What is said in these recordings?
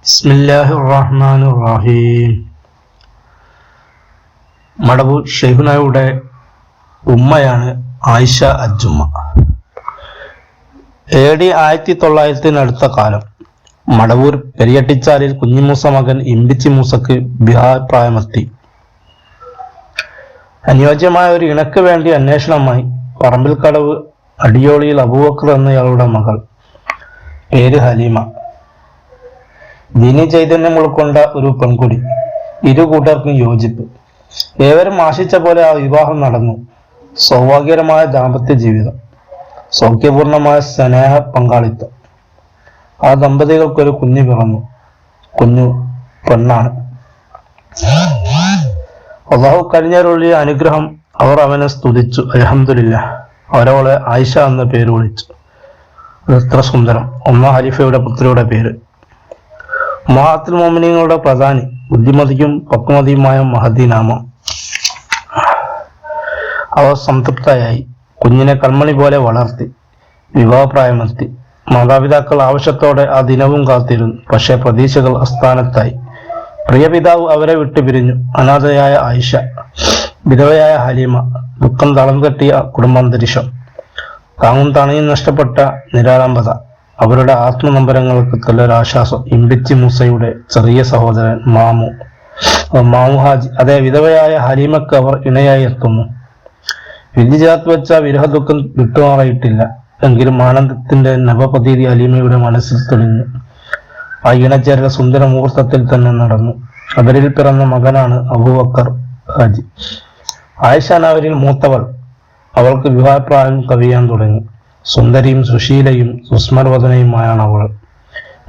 ബിസ്മില്ലാഹിർറഹ്മാനിർറഹീം. മടവൂർ ഷെയ്ഖുനയുടെ ഉമ്മയാണ് ആയിഷ അജ്ജുമ്മ. AD 1900 കാലം. മടവൂർ പെരിയട്ടിച്ചാലിൽ കുഞ്ഞിമൂസ മകൻ ഇമ്പിച്ചി മൂസക്ക് വിവാഹപ്രായമെത്തി. അനുയോജ്യമായ ഒരു ഇണക്ക് വേണ്ടി അന്വേഷണമായി. പറമ്പിൽക്കടവ് അടിയോളിയിൽ അബൂബക്കർ എന്നയാളുടെ മകൾ, പേര് ഹലീമ. ദീനി ചൈതന്യം ഉൾക്കൊണ്ട ഒരു പെൺകുടി. ഇരു കൂട്ടർക്കും യോജിപ്പ്. ഏവരും ആശിച്ച പോലെ ആ വിവാഹം നടന്നു. സൗഭാഗ്യകരമായ ദാമ്പത്യ ജീവിതം, സൗഖ്യപൂർണമായ സ്നേഹ പങ്കാളിത്തം. ആ ദമ്പതികൾക്കൊരു കുഞ്ഞു പിറന്നു. കുഞ്ഞു പെണ്ണാണ്. അള്ളാഹു കഴിഞ്ഞൊരുള്ളിയ അനുഗ്രഹം. അവർ അവനെ സ്തുതിച്ചു. അൽഹംദുലില്ലാഹ്. അവരവളെ ആയിഷ എന്ന പേര് വിളിച്ചു. എത്ര സുന്ദരം! ഒന്നാം ഖലീഫയുടെ പുത്രിയുടെ പേര്. ഉമ്മഹാത്തുൽ മുഅ്മിനീങ്ങളുടെ പ്രധാനി, ബുദ്ധിമതിയും പക്വമതിയുമായ മഹദി നാമം. അവർ സംതൃപ്തയായി. കുഞ്ഞിനെ കൺമണി പോലെ വളർത്തി. വിവാഹപ്രായമെത്തി. മാതാപിതാക്കൾ ആവശ്യത്തോടെ ആ ദിനവും കാത്തിരുന്നു. പക്ഷേ പ്രതീക്ഷകൾ അസ്ഥാനത്തായി. പ്രിയ പിതാവ് അവരെ വിട്ടുപിരിഞ്ഞു. അനാഥയായ ആയിഷ, വിധവയായ ഹലീമ, ദുഃഖം തളം കെട്ടിയ കുടുംബാന്തരീക്ഷം, താങ്ങും തണയും നഷ്ടപ്പെട്ട നിരാലംബത. അവരുടെ ആത്മനമ്പരങ്ങൾക്ക് നല്ലൊരാശ്വാസം ഇമ്പിച്ചി മൂസയുടെ ചെറിയ സഹോദരൻ മാമു ഹാജി. അതേ വിധവയായ ഹലീമക്ക് അവർ ഇണയായി എത്തുന്നു. വിധി ചേർത്ത് വെച്ച വിരഹ ദുഃഖം വിട്ടുമാറിയിട്ടില്ല. എങ്കിലും ആനന്ദത്തിന്റെ നവപ്രതീതി ഹലീമയുടെ മനസ്സിൽ തെളിഞ്ഞു. ആ ഇണചേരൽ സുന്ദര മുഹൂർത്തത്തിൽ തന്നെ നടന്നു. അവരിൽ പിറന്ന മകനാണ് അബൂബക്കർ ഹാജി. ആയിഷ അവരിൽ മൂത്തവൾ. അവൾക്ക് വിവാഹപ്രായം കവിയാൻ തുടങ്ങി. സുന്ദരിയും സുശീലയും സുസ്മരവദനയുമായാണ് അവൾ.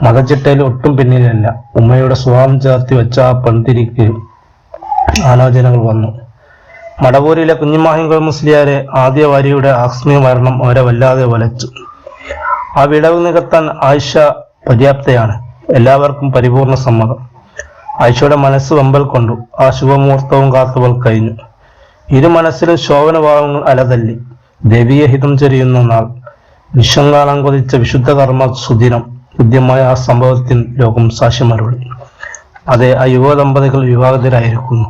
മതച്ചിട്ടയിൽ ഒട്ടും പിന്നിലല്ല. ഉമ്മയുടെ സ്വഭാവം ചേർത്തി വെച്ച ആ പെൺതിരിക്ക് ആലോചനകൾ വന്നു. മടവൂരിലെ കുഞ്ഞിമാഹിങ്ങൾ മുസ്ലിയാരെ ആദ്യ വാരിയുടെ ആസ്മിക മരണം അവരെ വല്ലാതെ വലച്ചു. ആ വിടവ് നികത്താൻ ആയിഷ പര്യാപ്തയാണ്. എല്ലാവർക്കും പരിപൂർണ സമ്മതം. ആയിഷയുടെ മനസ്സ് വെമ്പൽ കൊണ്ടു. ആ ശുഭമുഹൂർത്തവും കാത്തുവൾ കഴിഞ്ഞു. ഇരു മനസ്സിലും ശോഭനഭാവങ്ങൾ അലതല്ലി. ദൈവീയ ഹിതം ചൊരിയുന്ന നാൾ. വിശ്വം കാണാൻ കൊതിച്ച വിശുദ്ധ കർമ്മ സുദിനം. ഹൃദ്യമായ ആ സംഭവത്തിന് ലോകം സാക്ഷ്യമരുളി. അതെ, ആ യുവ ദമ്പതികൾ വിവാഹിതരായിരിക്കുന്നു.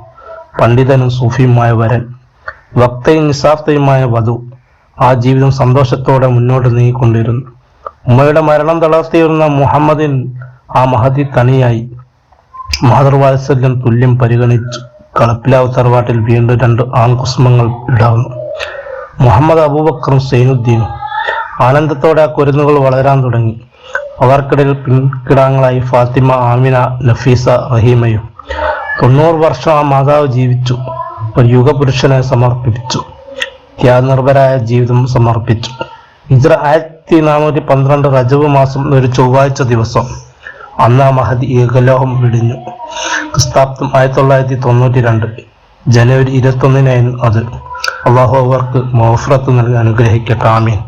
പണ്ഡിതനും സൂഫിയുമായ വരൻ, വക്തയും നിസ്സാർത്ഥയുമായ വധു. ആ ജീവിതം സന്തോഷത്തോടെ മുന്നോട്ട് നീങ്ങിക്കൊണ്ടിരുന്നു. ഉമ്മയുടെ മരണം തളർത്തിയിരുന്ന മുഹമ്മദിൻ ആ മഹദി തണിയായി. മാതൃവാത്സല്യം തുല്യം പരിഗണിച്ചു. കളപ്പിലാവ് തറവാട്ടിൽ വീണ്ടും 2 ആൺകുസുമങ്ങൾ വിടാവുന്നു. മുഹമ്മദ് അബൂബക്കറും സൈനുദ്ദീനും. ആനന്ദത്തോടെ ആ കുരുന്നുകൾ വളരാൻ തുടങ്ങി. അവർക്കിടയിൽ പിൻകിടാങ്ങളായി ഫാത്തിമ, ആമിന, നഫീസ, റഹീമയും. 90 വർഷം ആ മാതാവ് ജീവിച്ചു. ഒരു യുഗപുരുഷനെ സമർപ്പിച്ചു. ത്യാഗനിർഭരായ ജീവിതം സമർപ്പിച്ചു. ഹിജ്റ 1412 റജബ് മാസം ഒരു ചൊവ്വാഴ്ച ദിവസം. അന്ന് ആ മഹദി ഏകലോഹം വിടിഞ്ഞു. ക്രിസ്താബ്ദം 1992 ജനുവരി 21 അത്. അള്ളാഹു അവർക്ക് മഗ്ഫിറത്ത് നൽകി അനുഗ്രഹിക്കട്ടെ. ആമീൻ.